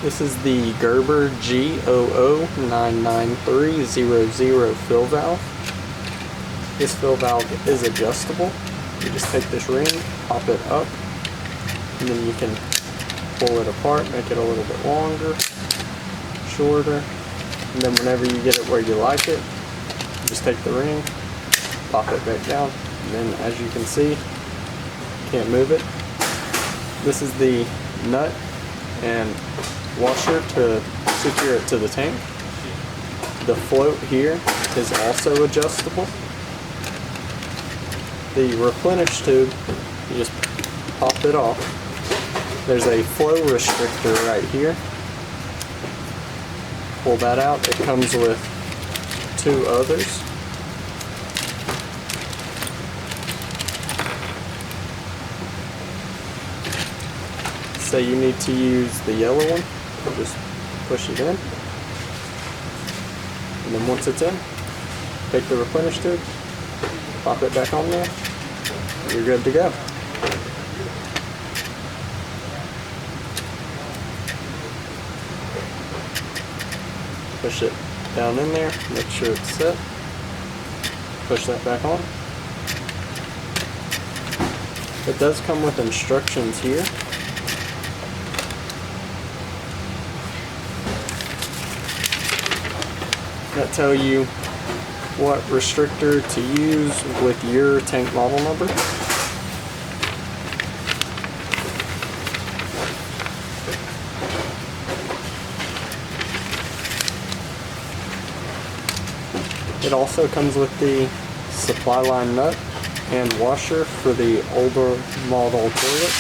This is the Gerber GA711048 fill valve. This fill valve is adjustable. You just take this ring, pop it up, and then you can pull it apart, make it a little bit longer, shorter, and then whenever you get it where you like it, just take the ring, pop it back down, and then as you can see, can't move it. This is the nut and washer to secure it to the tank. The float here is also adjustable. The replenish tube, you just pop it off. There's a flow restrictor right here. Pull that out. It comes with two others. Say you need to use the yellow one, just push it in. And then once it's in, take the replenish tube, pop it back on there, you're good to go. Push it down in there, make sure it's set, push that back on. It does come with instructions here. That tell you what restrictor to use with your tank model number. It also comes with the supply line nut and washer for the older model toilet.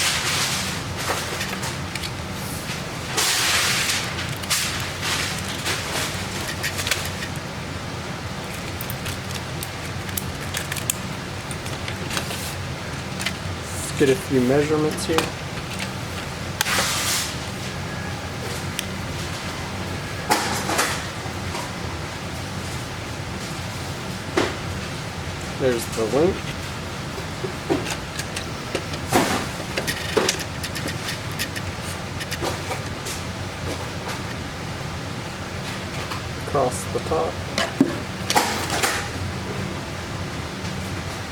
Let's get a few measurements here. There's the length. Across the top.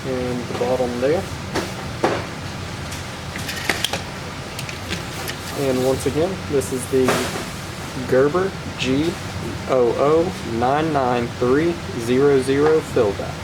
And the bottom there. And once again, this is the Gerber GA711048 fill valve.